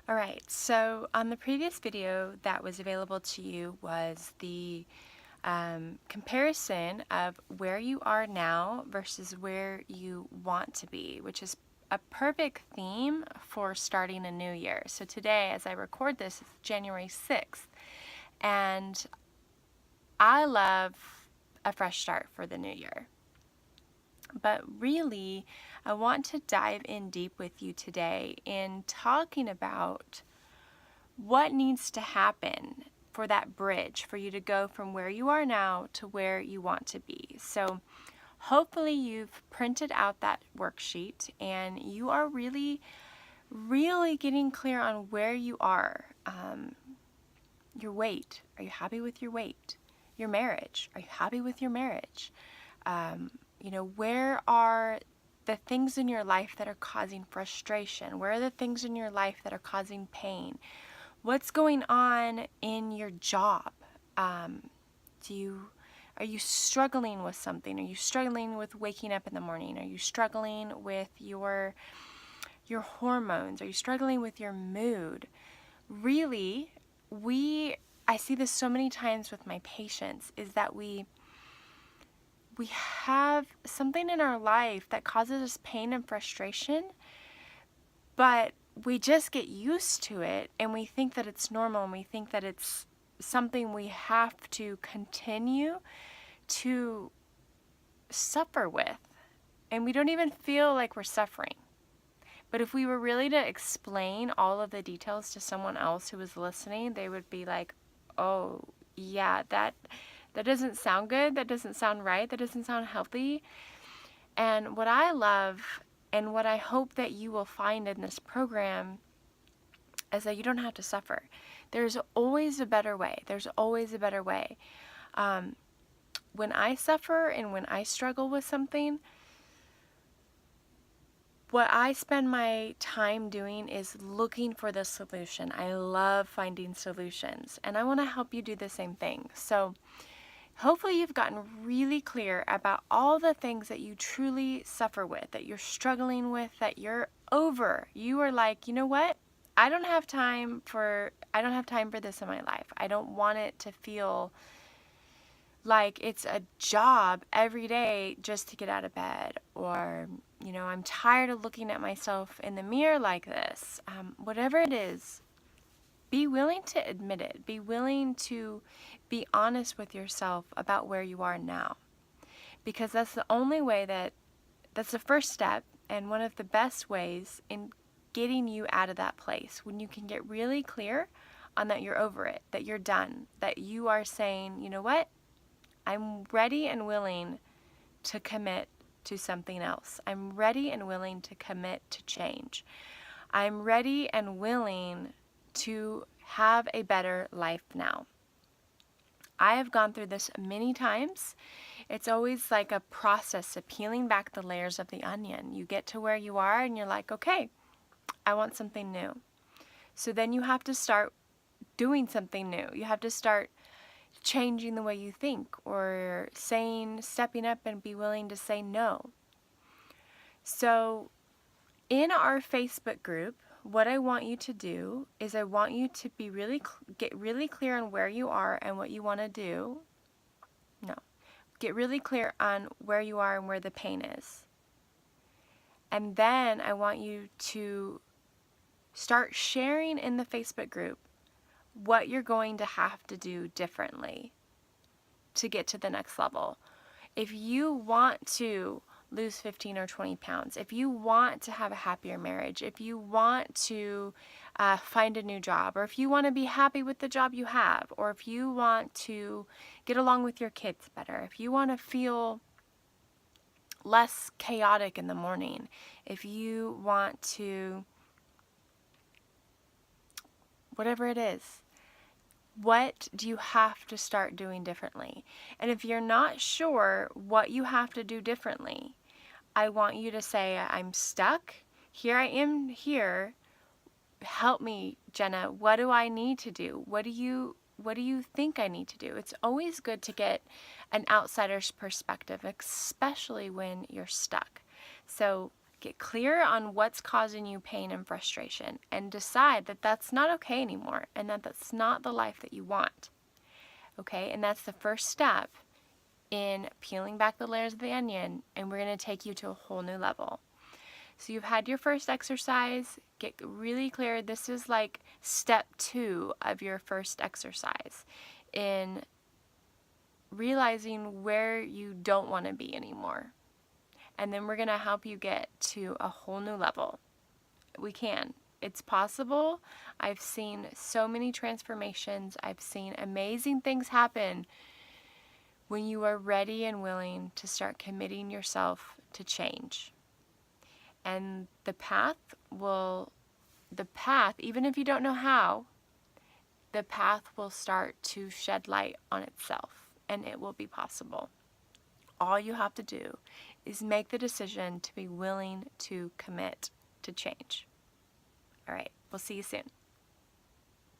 All right, so on the previous video that was available to you was the comparison of where you are now versus where you want to be, which is a perfect theme for starting a new year. So today, as I record this, it's January 6th, and I love a fresh start for the new year. But really, I want to dive in deep with you today in talking about what needs to happen for that bridge for you to go from where you are now to where you want to be. So hopefully you've printed out that worksheet and you are really getting clear on where you are. Your weight, are you happy with your weight? Your marriage, are you happy with your marriage? Where are the things in your life that are causing frustration? Where are the things in your life that are causing pain? What's going on in your job? Are you struggling with something? Are you struggling with waking up in the morning? Are you struggling with your hormones? Are you struggling with your mood? Really, I see this so many times with my patients, is that we have something in our life that causes us pain and frustration, but we just get used to it and we think that it's normal and we think that it's something we have to continue to suffer with. And we don't even feel like we're suffering. But if we were really to explain all of the details to someone else who was listening, they would be like, oh, yeah, that doesn't sound good. That doesn't sound right. That doesn't sound healthy. And what I love and what I hope that you will find in this program is that you don't have to suffer. There's always a better way. There's always a better way. When I suffer and when I struggle with something, what I spend my time doing is looking for the solution. I love finding solutions, and I want to help you do the same thing. So hopefully you've gotten really clear about all the things that you truly suffer with, that you're struggling with, that you're over. You are like, you know what? I don't have time for this in my life. I don't want it to feel like it's a job every day just to get out of bed, or I'm tired of looking at myself in the mirror like this. Whatever it is, be willing to admit it. Be willing to be honest with yourself about where you are now, because that's the only way that's the first step and one of the best ways in getting you out of that place, when you can get really clear on that you're over it, that you're done, that you are saying, you know what? I'm ready and willing to commit to something else. I'm ready and willing to commit to change. I'm ready and willing to have a better life now. I have gone through this many times. It's always like a process of peeling back the layers of the onion. You get to where you are and you're like, okay, I want something new. So then you have to start doing something new. You have to start changing the way you think, or stepping up and be willing to say no. So in our Facebook group, what I want you to do is I want you to be get really clear on where you are and what you want to do. No. Get really clear on where you are and where the pain is. And then I want you to start sharing in the Facebook group what you're going to have to do differently to get to the next level. If you want to lose 15 or 20 pounds, if you want to have a happier marriage, if you want to find a new job, or if you want to be happy with the job you have, or if you want to get along with your kids better, if you want to feel less chaotic in the morning, if you want to, whatever it is, what do you have to start doing differently? And if you're not sure what you have to do differently, I want you to say, I'm stuck. Here I am here. Help me, Jenna. What do I need to do? What do you think I need to do? It's always good to get an outsider's perspective, especially when you're stuck. So Get clear on what's causing you pain and frustration and decide that that's not okay anymore and that that's not the life that you want. Okay, and that's the first step in peeling back the layers of the onion, and we're going to take you to a whole new level. So you've had your first exercise. Get really clear. This is like step 2 of your first exercise in realizing where you don't want to be anymore. And then we're going to help you get to a whole new level. We can. It's possible. I've seen so many transformations. I've seen amazing things happen when you are ready and willing to start committing yourself to change. And the path, even if you don't know how, the path will start to shed light on itself, and it will be possible. All you have to do is make the decision to be willing to commit to change. All right, we'll see you soon.